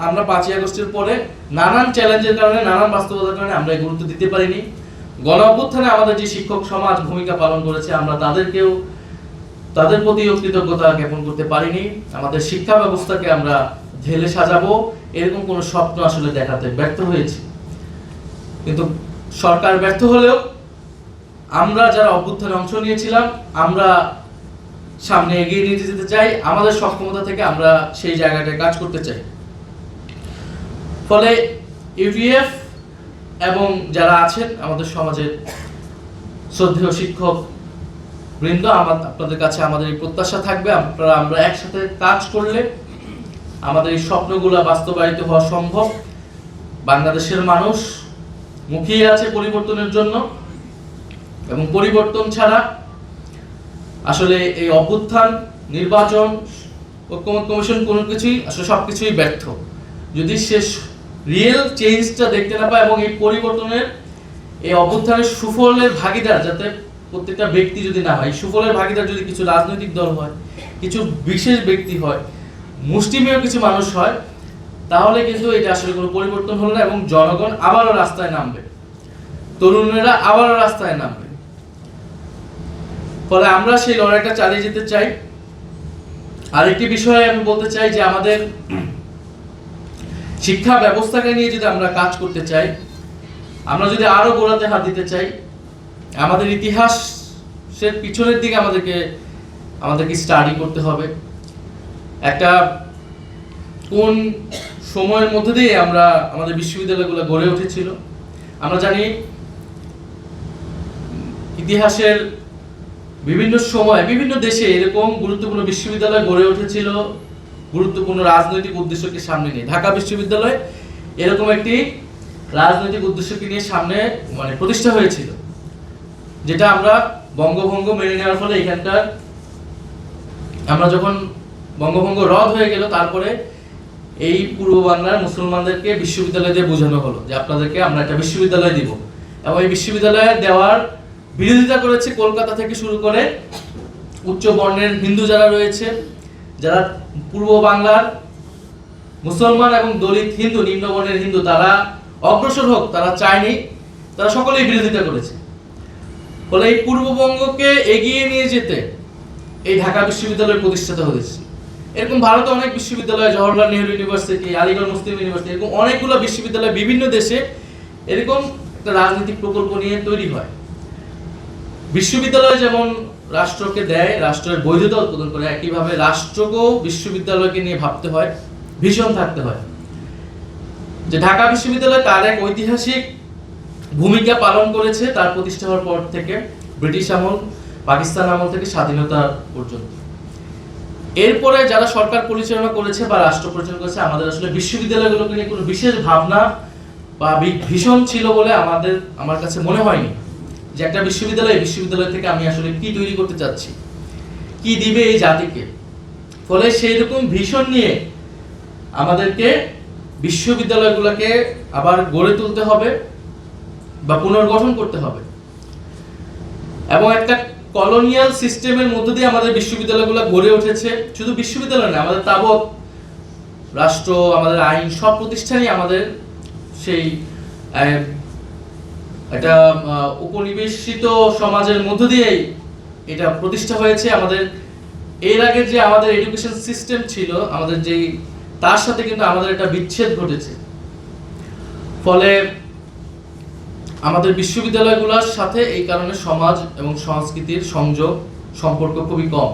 আমরা 5ই আগস্টের পরে নানান চ্যালেঞ্জের কারণে, নানান বাস্তবতার কারণে আমরা গুরুত্ব দিতে পারিনি। গণ অভ্যুত্থানে আমাদের যে শিক্ষক সমাজ ভূমিকা পালন করেছে, আমরা তাদের প্রতিও কৃতজ্ঞতা জ্ঞাপন করতে পারিনি। আমাদের শিক্ষা ব্যবস্থাকে আমরা ঢেলে সাজাবো এরকম কোনো স্বপ্ন আসলে দেখাতে ব্যর্থ হয়েছি। কিন্তু সরকার ব্যর্থ হলেও আমরা যারা অভ্যুত্থানে অংশ নিয়েছিলাম, আমরা সামনে এগিয়ে নিয়ে যেতে চাই। আমাদের সক্ষমতা থেকে আমরা সেই জায়গাটায় কাজ করতে চাই। ফলে ইউটিএফ এবং যারা আছেন আমাদের সমাজের শ্রদ্ধেয় শিক্ষক বৃন্দ, আপনাদের কাছে আমাদের এই প্রত্যাশা থাকবে, আমরা একসাথে কাজ করলে আমাদের এই স্বপ্নগুলো বাস্তবায়িত হওয়া সম্ভব। বাংলাদেশের মানুষ মুখিয়ে আছে পরিবর্তনের জন্য, এবং পরিবর্তন ছাড়া আসলে এই অভ্যুত্থান, নির্বাচন, ঐক্যমত্য কমিশন কোনো কিছুই আসলে সবকিছুই ব্যর্থ। যদি শেষ রিয়েল চেঞ্জটা দেখতে না পায় এবং এই পরিবর্তনের, এই অভ্যুত্থানের সুফলের ভাগিদার যাতে প্রত্যেকটা ব্যক্তি যদি না হয়, সুফলের ভাগিদার যদি কিছু রাজনৈতিক দল হয়, কিছু বিশেষ ব্যক্তি হয়, মুষ্টিমেয় কিছু মানুষ হয়, তাহলে কিন্তু এটা আসলে কোনো পরিবর্তন হলো না এবং জনগণ আবারও রাস্তায় নামবে, তরুণেরা আবারও রাস্তায় নামবে। ফলে আমরা সেই লড়াইটা চালিয়ে যেতে চাই। আরেকটি বিষয়ে আমি বলতে চাই যে আমাদের শিক্ষা ব্যবস্থাকে নিয়ে যদি আমরা কাজ করতে চাই, আমরা যদি আরো গোড়াতে হাত দিতে চাই, আমাদের ইতিহাসের পিছনের দিকে আমাদেরকে স্টাডি করতে হবে। একটা কোন সময়ের মধ্যে দিয়ে আমাদের বিশ্ববিদ্যালয়গুলো গড়ে উঠেছিল। আমরা জানি ইতিহাসের বিভিন্ন সময় বিভিন্ন দেশে এরকম গুরুত্বপূর্ণ বিশ্ববিদ্যালয় গড়ে উঠেছিল গুরুত্বপূর্ণ রাজনৈতিক উদ্দেশ্যকে সামনে নিয়ে। ঢাকা বিশ্ববিদ্যালয় এরকম একটি রাজনৈতিক উদ্দেশ্যকে নিয়ে সামনে প্রতিষ্ঠা হয়েছিল, যেটা আমরা বঙ্গভঙ্গ মেনে নেওয়ার ফলে এখানকার আমরা যখন বঙ্গভঙ্গ রদ হয়ে গেল, তারপরে এই পূর্ব বাংলার মুসলমানদেরকে বিশ্ববিদ্যালয় দিয়ে বোঝানো হলো যে আপনাদেরকে আমরা একটা বিশ্ববিদ্যালয় দিব, এবং এই বিশ্ববিদ্যালয় দেওয়ার বিরোধিতা করেছে কলকাতা থেকে শুরু করে উচ্চ বর্ণের হিন্দু যারা রয়েছে, যারা পূর্ব বাংলার মুসলমান এবং দলিত হিন্দু, নিম্নবর্ণের হিন্দু, তারা অগ্রসর হোক তারা চায়নি, তারা সকলেই বিরোধিতা করেছে। ফলে এই পূর্ববঙ্গকে এগিয়ে নিয়ে যেতে এই ঢাকা বিশ্ববিদ্যালয় প্রতিষ্ঠিত হয়েছে। এরকম ভারতে অনেক বিশ্ববিদ্যালয়, জওহরলাল নেহরু ইউনিভার্সিটি, আলিগড় মুসলিম ইউনিভার্সিটি, এরকম অনেকগুলো বিশ্ববিদ্যালয় বিভিন্ন দেশে এরকম একটা রাজনৈতিক প্রকল্প নিয়ে তৈরি হয়। বিশ্ববিদ্যালয় যেমন রাষ্ট্রকে দেয়, রাষ্ট্রের বৈধতা উৎপাদন করে, একইভাবে রাষ্ট্রকেও বিশ্ববিদ্যালয়কে নিয়ে ভাবতে হয়, ভিশন থাকতে হয়। যে ঢাকা বিশ্ববিদ্যালয় তার এক ঐতিহাসিক ভূমিকা পালন করেছে তার প্রতিষ্ঠা হওয়ার পর থেকে, ব্রিটিশ আমল, পাকিস্তান আমল থেকে স্বাধীনতা পর্যন্ত। এরপরে যারা সরকার পরিচালনা করেছে বা রাষ্ট্র পরিচালনা করেছে, আমাদের আসলে বিশ্ববিদ্যালয়গুলোকে নিয়ে কোনো বিশেষ ভাবনা বা ভিশন ছিল বলে আমার কাছে মনে হয়নি যে একটা বিশ্ববিদ্যালয় থেকে আমি আসলে কি তৈরি করতে চাচ্ছি, কি দিবে এই জাতিকে। ফলে সেই রকম ভিশন নিয়ে আমাদেরকে বিশ্ববিদ্যালয়গুলোকে আবার গড়ে তুলতে হবে বা পুনর্গঠন করতে হবে, এবং একটা কলোনিয়াল সিস্টেমের মধ্য দিয়ে আমাদের বিশ্ববিদ্যালয়গুলো গড়ে উঠেছে। শুধু বিশ্ববিদ্যালয় না, আমাদের তাবৎ রাষ্ট্র, আমাদের আইন, সব প্রতিষ্ঠানই আমাদের সেই একটা উপনিবেশিত সমাজের মধ্য দিয়েই এটা প্রতিষ্ঠা হয়েছে। আমাদের এর আগে যে আমাদের এডুকেশন সিস্টেম ছিল, আমাদের যেই, তার সাথে কিন্তু আমাদের একটা বিচ্ছেদ ঘটেছে। ফলে আমাদের বিশ্ববিদ্যালয়গুলোর সাথে এই কারণে সমাজ এবং সংস্কৃতির সম্পর্ক খুবই কম।